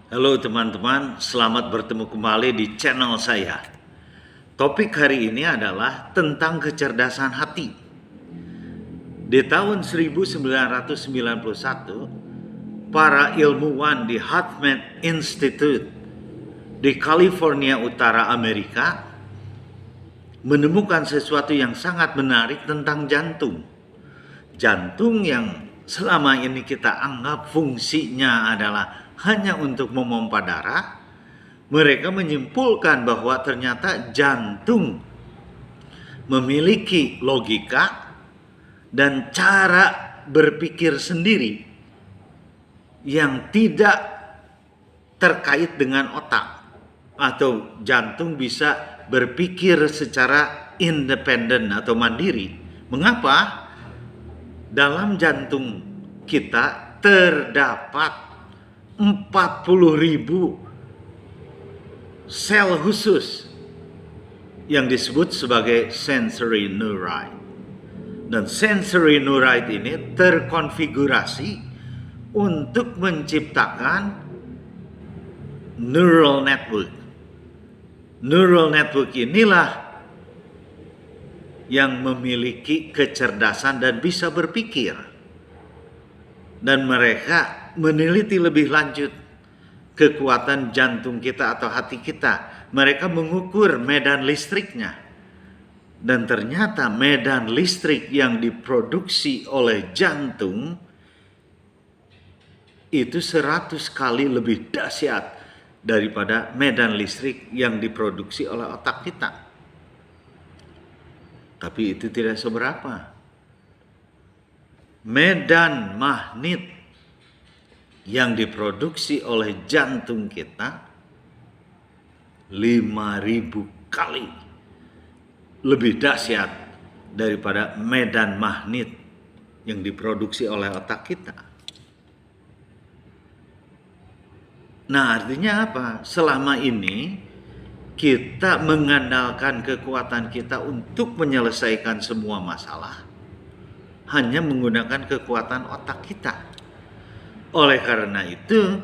Halo teman-teman, selamat bertemu kembali di channel saya. Topik hari ini adalah tentang kecerdasan hati. Di tahun 1991, para ilmuwan di HeartMath Institute di California Utara, Amerika menemukan sesuatu yang sangat menarik tentang jantung. Jantung yang selama ini kita anggap fungsinya adalah hanya untuk memompa darah, mereka menyimpulkan bahwa ternyata jantung memiliki logika dan cara berpikir sendiri yang tidak terkait dengan otak, atau jantung bisa berpikir secara independen atau mandiri. Mengapa? Dalam jantung kita terdapat 40.000 sel khusus yang disebut sebagai sensory neurite. Dan sensory neurite ini terkonfigurasi untuk menciptakan neural network. Neural network inilah yang memiliki kecerdasan dan bisa berpikir. Dan mereka meneliti lebih lanjut kekuatan jantung kita atau hati kita. Mereka mengukur medan listriknya. Dan ternyata medan listrik yang diproduksi oleh jantung itu 100 kali lebih dahsyat daripada medan listrik yang diproduksi oleh otak kita. Tapi itu tidak seberapa. Medan magnet yang diproduksi oleh jantung kita 5.000 kali lebih dahsyat daripada medan magnet yang diproduksi oleh otak kita. Nah, artinya apa? Selama ini kita mengandalkan kekuatan kita untuk menyelesaikan semua masalah hanya menggunakan kekuatan otak kita. Oleh karena itu,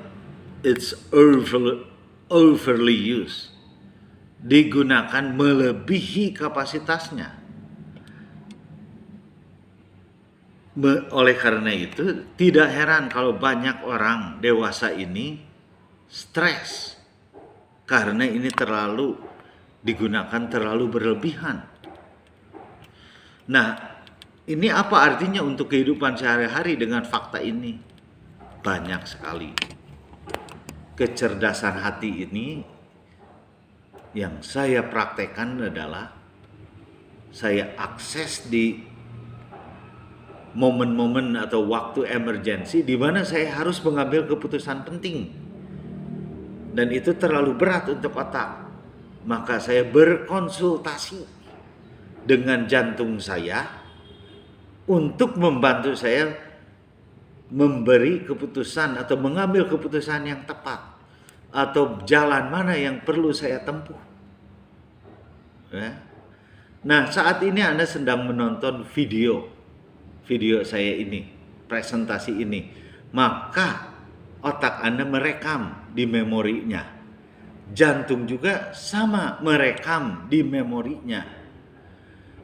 it's overly used. Digunakan melebihi kapasitasnya. Oleh karena itu, tidak heran kalau banyak orang dewasa ini stres. Karena ini digunakan terlalu berlebihan. Nah, ini apa artinya untuk kehidupan sehari-hari dengan fakta ini? Banyak sekali. Kecerdasan hati ini yang saya praktekkan adalah saya akses di momen-momen atau waktu emergensi di mana saya harus mengambil keputusan penting. Dan itu terlalu berat untuk otak. Maka saya berkonsultasi dengan jantung saya untuk membantu saya memberi keputusan atau mengambil keputusan yang tepat, atau jalan mana yang perlu saya tempuh. Ya. Nah, saat ini Anda sedang menonton video saya ini, presentasi ini, maka otak Anda merekam di memorinya. Jantung juga sama merekam di memorinya.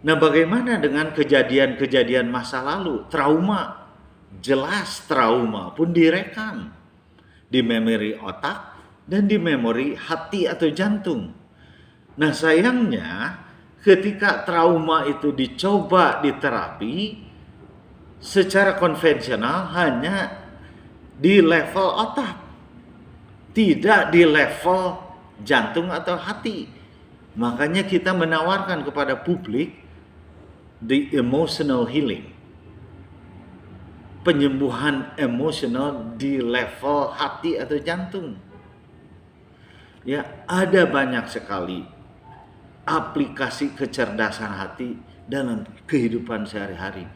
Nah, bagaimana dengan kejadian-kejadian masa lalu, trauma? Jelas trauma pun direkam di memori otak dan di memori hati atau jantung. Nah, sayangnya ketika trauma itu dicoba diterapi secara konvensional hanya di level otak, tidak di level jantung atau hati. Makanya kita menawarkan kepada publik the emotional healing, penyembuhan emosional di level hati atau jantung. Ya, ada banyak sekali aplikasi kecerdasan hati dalam kehidupan sehari-hari.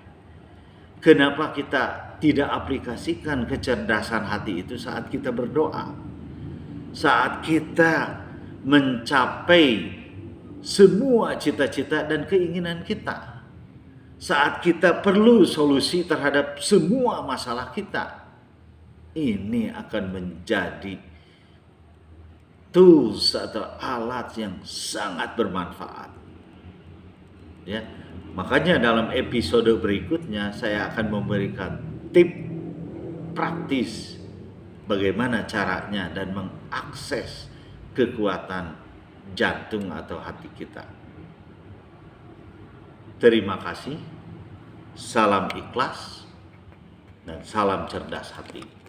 Kenapa kita tidak aplikasikan kecerdasan hati itu saat kita berdoa? Saat kita mencapai semua cita-cita dan keinginan kita. Saat kita perlu solusi terhadap semua masalah kita. Ini akan menjadi tools atau alat yang sangat bermanfaat. Ya, makanya dalam episode berikutnya saya akan memberikan tip praktis bagaimana caranya dan mengakses kekuatan jantung atau hati kita. Terima kasih, salam ikhlas, dan salam cerdas hati.